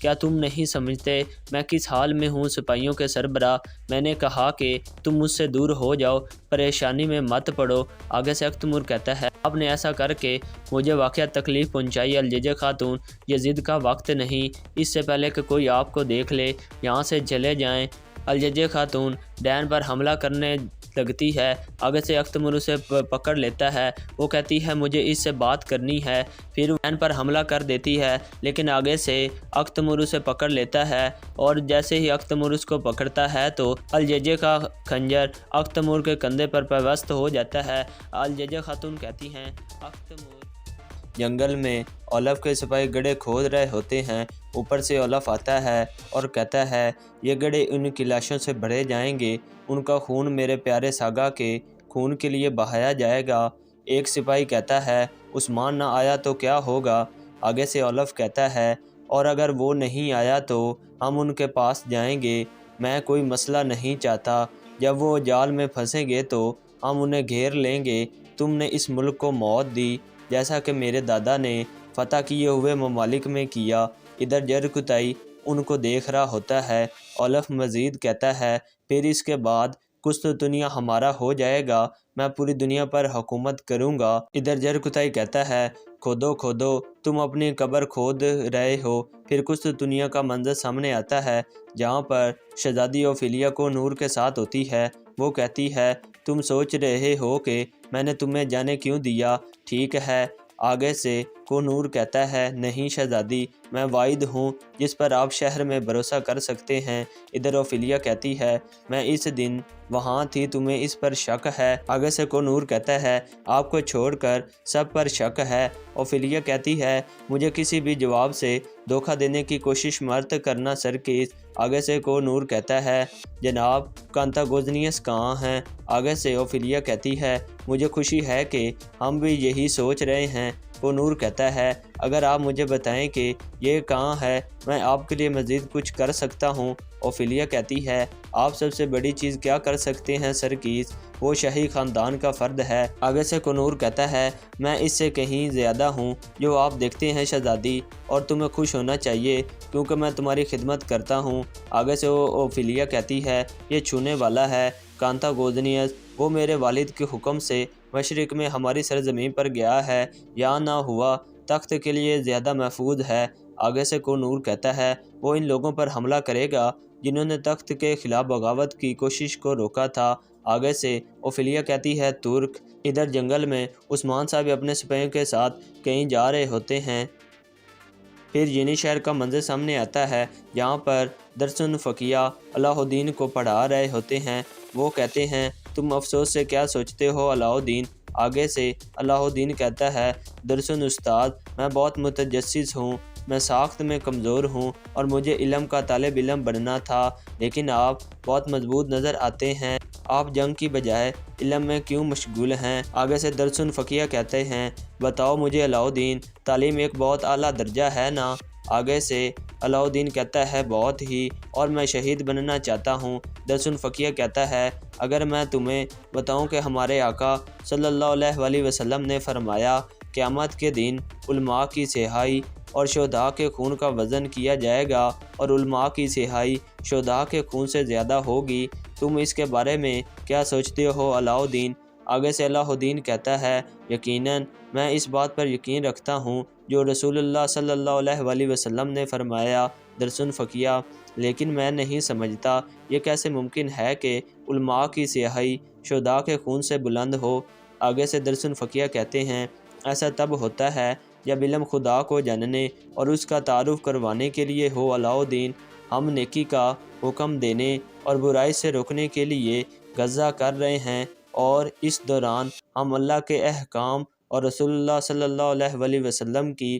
کیا تم نہیں سمجھتے میں کس حال میں ہوں سپاہیوں کے سربراہ؟ میں نے کہا کہ تم مجھ سے دور ہو جاؤ، پریشانی میں مت پڑو۔ آگے سے اختمور کہتا ہے آپ نے ایسا کر کے مجھے واقعہ تکلیف پہنچائی الججے خاتون، یہ ضد کا وقت نہیں، اس سے پہلے کہ کوئی آپ کو دیکھ لے یہاں سے چلے جائیں۔ الججے خاتون ڈین پر حملہ کرنے لگتی ہے۔ آگے سے اختمور اسے پکڑ لیتا ہے، وہ کہتی ہے مجھے اس سے بات کرنی ہے، پھر وہ ڈین پر حملہ کر دیتی ہے، لیکن آگے سے اختمور اسے پکڑ لیتا ہے اور جیسے ہی اختمور اس کو پکڑتا ہے تو الججے کا خنجر اختمور کے کندھے پر پیوست ہو جاتا ہے۔ الججے خاتون کہتی ہیں اختمور جنگل میں اولف کے سپاہی گڑھے کھود رہے ہوتے ہیں، اوپر سے اولف آتا ہے اور کہتا ہے یہ گڑھے ان کی لاشوں سے بھرے جائیں گے، ان کا خون میرے پیارے ساگا کے خون کے لیے بہایا جائے گا۔ ایک سپاہی کہتا ہے عثمان نہ آیا تو کیا ہوگا؟ آگے سے اولف کہتا ہے اور اگر وہ نہیں آیا تو ہم ان کے پاس جائیں گے، میں کوئی مسئلہ نہیں چاہتا، جب وہ جال میں پھنسیں گے تو ہم انہیں گھیر لیں گے۔ تم نے اس ملک کو موت دی جیسا کہ میرے دادا نے فتح کیے ہوئے ممالک میں کیا۔ ادھر جرکتائی ان کو دیکھ رہا ہوتا ہے۔ اولف مزید کہتا ہے پھر اس کے بعد قسطنطنیہ ہمارا ہو جائے گا، میں پوری دنیا پر حکومت کروں گا۔ ادھر جرکتائی کہتا ہے کھودو کھودو، تم اپنی قبر کھود رہے ہو۔ پھر قسطنطنیہ کا منظر سامنے آتا ہے جہاں پر شہزادی اوفیلیا کو نور کے ساتھ ہوتی ہے۔ وہ کہتی ہے تم سوچ رہے ہو کہ میں نے تمہیں جانے کیوں دیا؟ ٹھیک ہے۔ آگے سے کو نور کہتا ہے نہیں شہزادی، میں واحد ہوں جس پر آپ شہر میں بھروسہ کر سکتے ہیں۔ ادھر اوفیلیا کہتی ہے میں اس دن وہاں تھی، تمہیں اس پر شک ہے؟ آگے سے کو نور کہتا ہے آپ کو چھوڑ کر سب پر شک ہے۔ اوفیلیا کہتی ہے مجھے کسی بھی جواب سے دھوکہ دینے کی کوشش مت کرنا سرکیز۔ آگے سے کو نور کہتا ہے جناب کانتاگوزنیس کہاں ہیں؟ آگے سے اوفیلیا کہتی ہے مجھے خوشی ہے کہ ہم بھی یہی سوچ رہے ہیں۔ کو نور کہتا ہے اگر آپ مجھے بتائیں کہ یہ کہاں ہے میں آپ کے لیے مزید کچھ کر سکتا ہوں۔ اوفیلیا کہتی ہے آپ سب سے بڑی چیز کیا کر سکتے ہیں سرکیز، وہ شاہی خاندان کا فرد ہے۔ آگے سے کو نور کہتا ہے میں اس سے کہیں زیادہ ہوں جو آپ دیکھتے ہیں شہزادی، اور تمہیں خوش ہونا چاہیے کیونکہ میں تمہاری خدمت کرتا ہوں۔ آگے سے اوفیلیا کہتی ہے یہ چھونے والا ہے کانتاگوزنیس، وہ میرے والد کے حکم سے مشرق میں ہماری سرزمین پر گیا ہے، یا نہ ہوا تخت کے لیے زیادہ محفوظ ہے۔ آگے سے کو نور کہتا ہے وہ ان لوگوں پر حملہ کرے گا جنہوں نے تخت کے خلاف بغاوت کی کوشش کو روکا تھا۔ آگے سے اوفیلیا کہتی ہے ترک۔ ادھر جنگل میں عثمان صاحب اپنے سپاہیوں کے ساتھ کہیں جا رہے ہوتے ہیں۔ پھر ینی شہر کا منظر سامنے آتا ہے جہاں پر درسن فقیہ علاء الدین کو پڑھا رہے ہوتے ہیں۔ وہ کہتے ہیں تم افسوس سے کیا سوچتے ہو علاء الدین؟ آگے سے علاء الدین کہتا ہے درسن استاد میں بہت متجسس ہوں، میں ساخت میں کمزور ہوں اور مجھے علم کا طالب علم بننا تھا، لیکن آپ بہت مضبوط نظر آتے ہیں، آپ جنگ کی بجائے علم میں کیوں مشغول ہیں؟ آگے سے درسن فقیہ کہتے ہیں بتاؤ مجھے علاء الدین، تعلیم ایک بہت اعلیٰ درجہ ہے نا؟ آگے سے علاء الدین کہتا ہے بہت ہی، اور میں شہید بننا چاہتا ہوں۔ درسن فقیہ کہتا ہے اگر میں تمہیں بتاؤں کہ ہمارے آقا صلی اللہ علیہ وسلم نے فرمایا قیامت کے دن علماء کی سیاہی اور شہداء کے خون کا وزن کیا جائے گا اور علماء کی سیاہی شہداء کے خون سے زیادہ ہوگی، تم اس کے بارے میں کیا سوچتے ہو علاء الدین؟ آگے سے علاء الدین کہتا ہے یقیناً میں اس بات پر یقین رکھتا ہوں جو رسول اللہ صلی اللہ علیہ وسلم نے فرمایا۔ درسن فقیہ لیکن میں نہیں سمجھتا یہ کیسے ممکن ہے کہ علماء کی سیاہی شہداء کے خون سے بلند ہو۔ آگے سے درسن فقیہ کہتے ہیں ایسا تب ہوتا ہے جب علم خدا کو جاننے اور اس کا تعارف کروانے کے لیے ہو علاء الدین، ہم نیکی کا حکم دینے اور برائی سے روکنے کے لیے غزہ کر رہے ہیں، اور اس دوران ہم اللہ کے احکام اور رسول اللہ صلی اللہ علیہ وسلم کی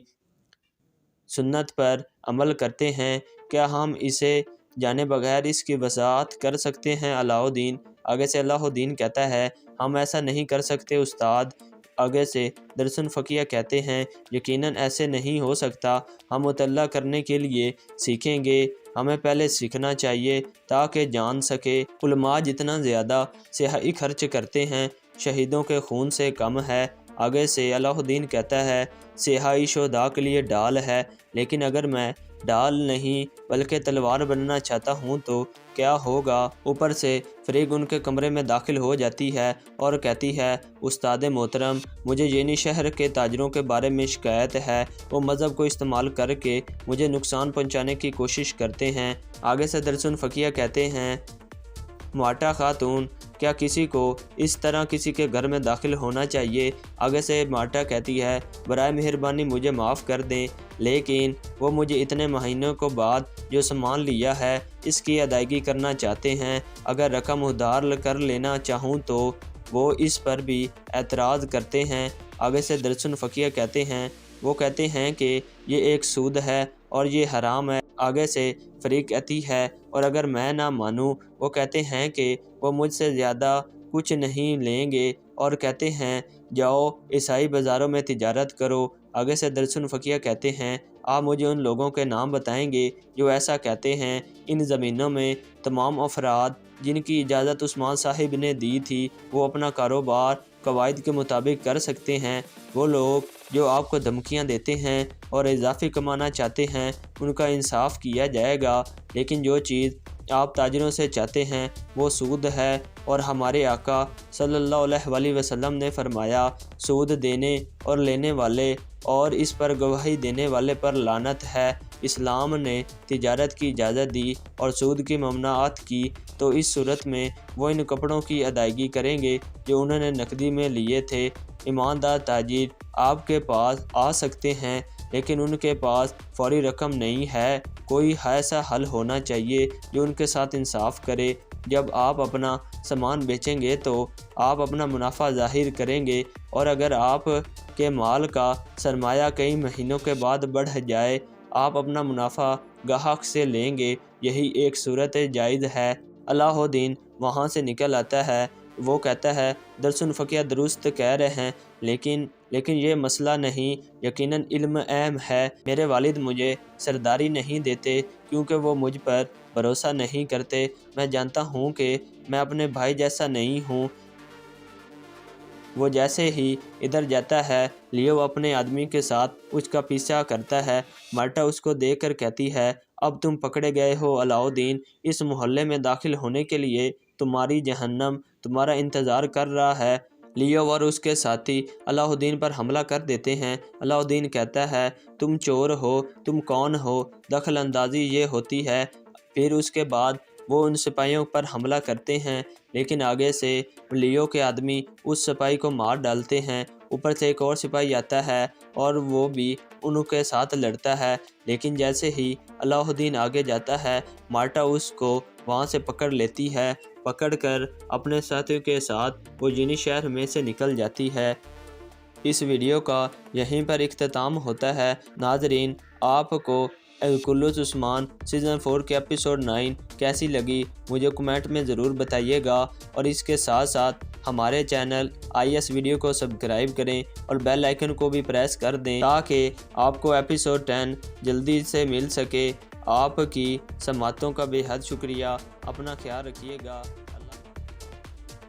سنت پر عمل کرتے ہیں، کیا ہم اسے جانے بغیر اس کی وضاحت کر سکتے ہیں علاء الدین؟ آگے سے علاء الدین کہتا ہے ہم ایسا نہیں کر سکتے استاد۔ آگے سے درسن فقیہ کہتے ہیں یقیناً ایسے نہیں ہو سکتا، ہم مطالعہ کرنے کے لیے سیکھیں گے، ہمیں پہلے سیکھنا چاہیے تاکہ جان سکے۔ علماء جتنا زیادہ سیاہی خرچ کرتے ہیں شہیدوں کے خون سے کم ہے۔ آگے سے علاء الدین کہتا ہے سیاہی شہداء کے لیے ڈال ہے، لیکن اگر میں ڈال نہیں بلکہ تلوار بننا چاہتا ہوں تو کیا ہوگا؟ اوپر سے فریق ان کے کمرے میں داخل ہو جاتی ہے اور کہتی ہے استاد محترم، مجھے جینی شہر کے تاجروں کے بارے میں شکایت ہے، وہ مذہب کو استعمال کر کے مجھے نقصان پہنچانے کی کوشش کرتے ہیں۔ آگے سے درس الفقیہ کہتے ہیں معٹا خاتون، کیا کسی کو اس طرح کسی کے گھر میں داخل ہونا چاہیے؟ آگے سے معٹا کہتی ہے برائے مہربانی مجھے معاف کر دیں، لیکن وہ مجھے اتنے مہینوں کو بعد جو سامان لیا ہے اس کی ادائیگی کرنا چاہتے ہیں، اگر رقم ادھار کر لینا چاہوں تو وہ اس پر بھی اعتراض کرتے ہیں۔ آگے سے درس الفقیہ کہتے ہیں وہ کہتے ہیں کہ یہ ایک سود ہے اور یہ حرام ہے۔ آگے سے فریق کہتی ہے اور اگر میں نہ مانوں، وہ کہتے ہیں کہ وہ مجھ سے زیادہ کچھ نہیں لیں گے اور کہتے ہیں جاؤ عیسائی بازاروں میں تجارت کرو۔ آگے سے درس الفقیہ کہتے ہیں آپ مجھے ان لوگوں کے نام بتائیں گے جو ایسا کہتے ہیں؟ ان زمینوں میں تمام افراد جن کی اجازت عثمان صاحب نے دی تھی وہ اپنا کاروبار قواعد کے مطابق کر سکتے ہیں۔ وہ لوگ جو آپ کو دھمکیاں دیتے ہیں اور اضافی کمانا چاہتے ہیں ان کا انصاف کیا جائے گا، لیکن جو چیز آپ تاجروں سے چاہتے ہیں وہ سود ہے، اور ہمارے آقا صلی اللہ علیہ وسلم نے فرمایا سود دینے اور لینے والے اور اس پر گواہی دینے والے پر لعنت ہے۔ اسلام نے تجارت کی اجازت دی اور سود کی ممنوعات کی، تو اس صورت میں وہ ان کپڑوں کی ادائیگی کریں گے جو انہوں نے نقدی میں لیے تھے۔ ایماندار تاجر آپ کے پاس آ سکتے ہیں لیکن ان کے پاس فوری رقم نہیں ہے، کوئی ایسا حل ہونا چاہیے جو ان کے ساتھ انصاف کرے۔ جب آپ اپنا سامان بیچیں گے تو آپ اپنا منافع ظاہر کریں گے، اور اگر آپ کے مال کا سرمایہ کئی مہینوں کے بعد بڑھ جائے آپ اپنا منافع گاہک سے لیں گے، یہی ایک صورت جائز ہے۔ علاء الدین وہاں سے نکل آتا ہے، وہ کہتا ہے درس الفقیہ درست کہہ رہے ہیں، لیکن یہ مسئلہ نہیں، یقیناً علم عام ہے۔ میرے والد مجھے سرداری نہیں دیتے کیونکہ وہ مجھ پر بھروسہ نہیں کرتے۔ میں جانتا ہوں کہ میں اپنے بھائی جیسا نہیں ہوں۔ وہ جیسے ہی ادھر جاتا ہے لیو اپنے آدمی کے ساتھ اس کا پیچھا کرتا ہے۔ مارٹا اس کو دیکھ کر کہتی ہے اب تم پکڑے گئے ہو علاء الدین، اس محلے میں داخل ہونے کے لیے تمہاری جہنم تمہارا انتظار کر رہا ہے۔ لیو اور اس کے ساتھی علاء الدین پر حملہ کر دیتے ہیں۔ علاء الدین کہتا ہے تم چور ہو، تم کون ہو؟ دخل اندازی یہ ہوتی ہے۔ پھر اس کے بعد وہ ان سپاہیوں پر حملہ کرتے ہیں، لیکن آگے سے لیو کے آدمی اس سپاہی کو مار ڈالتے ہیں۔ اوپر سے ایک اور سپاہی آتا ہے اور وہ بھی ان کے ساتھ لڑتا ہے، لیکن جیسے ہی علاء الدین آگے جاتا ہے مارٹا اس کو وہاں سے پکڑ لیتی ہے، پکڑ کر اپنے ساتھیوں کے ساتھ وہ جینی شہر میں سے نکل جاتی ہے۔ اس ویڈیو کا یہیں پر اختتام ہوتا ہے۔ ناظرین، آپ کو ہرقلس عثمان سیزن 4 کے ایپیسوڈ 9 کیسی لگی مجھے کمنٹ میں ضرور بتائیے گا، اور اس کے ساتھ ساتھ ہمارے چینل IS ویڈیو کو سبسکرائب کریں اور بیل آئیکن کو بھی پریس کر دیں تاکہ آپ کو ایپیسوڈ 10 جلدی سے مل سکے۔ آپ کی سماعتوں کا بے حد شکریہ، اپنا خیال رکھیے گا۔